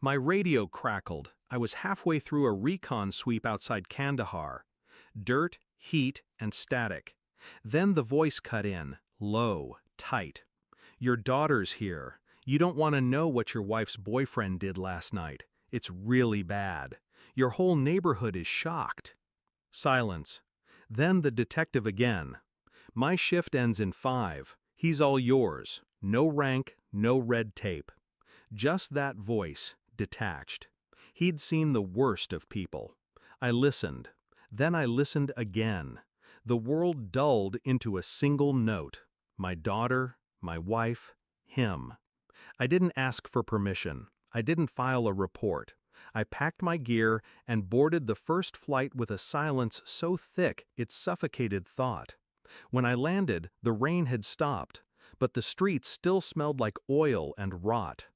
My radio crackled. I was halfway through a recon sweep outside Kandahar. Dirt, heat, and static. Then the voice cut in, low, tight. "Your daughter's here. You don't want to know what your wife's boyfriend did last night. It's really bad. Your whole neighborhood is shocked." Silence. Then the detective again. "My shift ends in 5. He's all yours. No rank, no red tape." Just that voice, detached. He'd seen the worst of people. I listened. Then I listened again. The world dulled into a single note. My daughter, my wife, him. I didn't ask for permission. I didn't file a report. I packed my gear and boarded the first flight with a silence so thick it suffocated thought. When I landed, the rain had stopped, but the streets still smelled like oil and rot.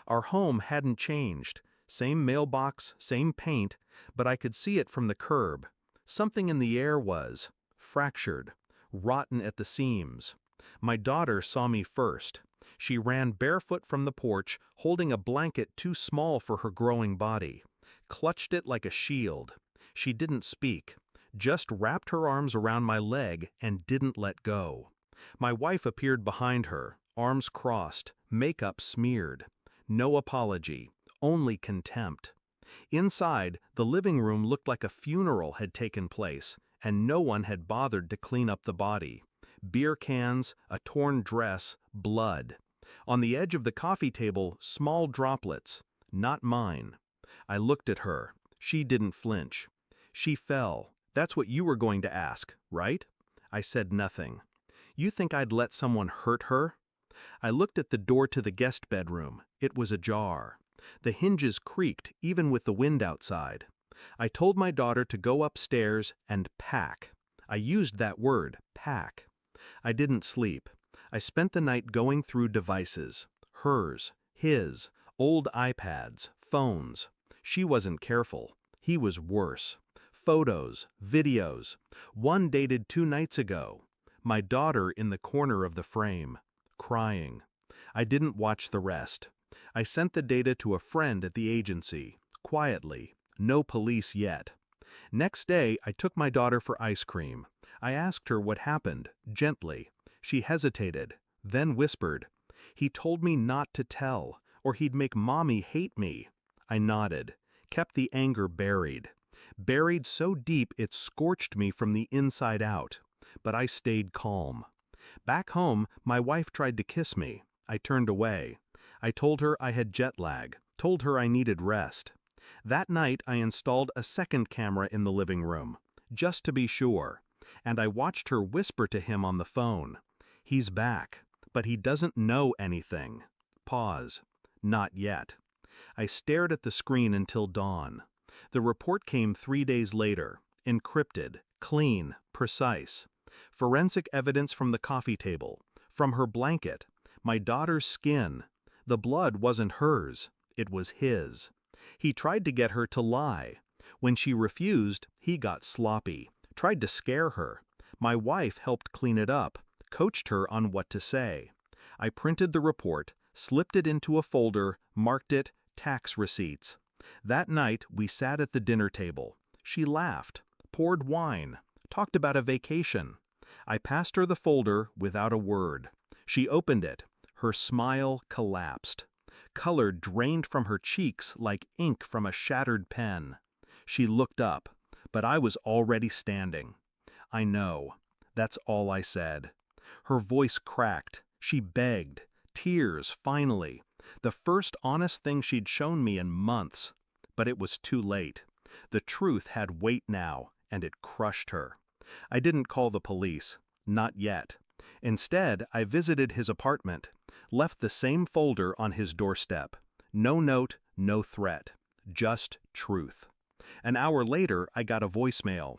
Our home hadn't changed. Same mailbox, same paint, but I could see it from the curb. Something in the air was fractured, rotten at the seams. My daughter saw me first. She ran barefoot from the porch, holding a blanket too small for her growing body, clutched it like a shield. She didn't speak, just wrapped her arms around my leg and didn't let go. My wife appeared behind her, arms crossed, makeup smeared. No apology, only contempt. Inside, the living room looked like a funeral had taken place, and no one had bothered to clean up the body. Beer cans, a torn dress, blood. On the edge of the coffee table, small droplets. Not mine. I looked at her. She didn't flinch. "She fell. That's what you were going to ask, right?" I said nothing. "You think I'd let someone hurt her?" I looked at the door to the guest bedroom. It was ajar. The hinges creaked even with the wind outside. I told my daughter to go upstairs and pack. I used that word, pack. I didn't sleep. I spent the night going through devices. Hers, his, old iPads, phones. She wasn't careful. He was worse. Photos, videos. One dated 2 nights ago. My daughter in the corner of the frame, crying. I didn't watch the rest. I sent the data to a friend at the agency, quietly. No police yet. Next day, I took my daughter for ice cream. I asked her what happened, gently. She hesitated, then whispered, "He told me not to tell, or he'd make Mommy hate me." I nodded, kept the anger buried. Buried so deep it scorched me from the inside out. But I stayed calm. Back home, my wife tried to kiss me. I turned away. I told her I had jet lag, told her I needed rest. That night I installed a second camera in the living room, just to be sure, and I watched her whisper to him on the phone. "He's back, but he doesn't know anything." Pause. Not yet. I stared at the screen until dawn. The report came 3 days later, encrypted, clean, precise. Forensic evidence from the coffee table, from her blanket, my daughter's skin. The blood wasn't hers, it was his. He tried to get her to lie. When she refused, he got sloppy, tried to scare her. My wife helped clean it up, coached her on what to say. I printed the report, slipped it into a folder, marked it tax receipts. That night we sat at the dinner table. She laughed, poured wine, talked about a vacation. I passed her the folder without a word. She opened it. Her smile collapsed. Color drained from her cheeks like ink from a shattered pen. She looked up, but I was already standing. "I know." That's all I said. Her voice cracked. She begged. Tears, finally. The first honest thing she'd shown me in months. But it was too late. The truth had weight now, and it crushed her. I didn't call the police. Not yet. Instead, I visited his apartment, left the same folder on his doorstep. No note, no threat. Just truth. An hour later, I got a voicemail.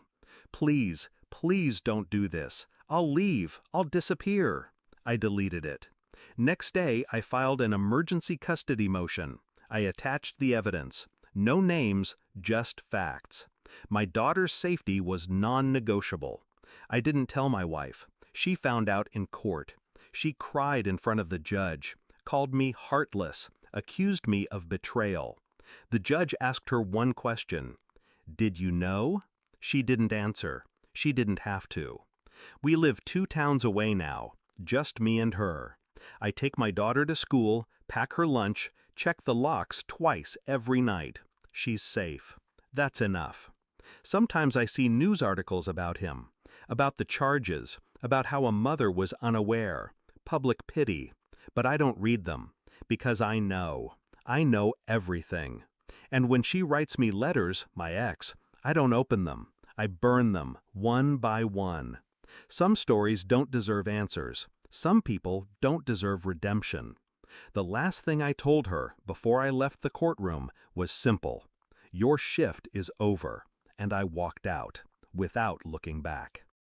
"Please, please don't do this. I'll leave. I'll disappear." I deleted it. Next day, I filed an emergency custody motion. I attached the evidence. No names, just facts. My daughter's safety was non-negotiable. I didn't tell my wife. She found out in court. She cried in front of the judge, called me heartless, accused me of betrayal. The judge asked her one question. Did you know? She didn't answer. She didn't have to. We live 2 towns away now, just me and her. I take my daughter to school, pack her lunch, check the locks twice every night. She's safe. That's enough. Sometimes I see news articles about him, about the charges, about how a mother was unaware, public pity, but I don't read them, because I know. I know everything. And when she writes me letters, my ex, I don't open them. I burn them, one by one. Some stories don't deserve answers. Some people don't deserve redemption. The last thing I told her before I left the courtroom was simple. Your shift is over. And I walked out, without looking back.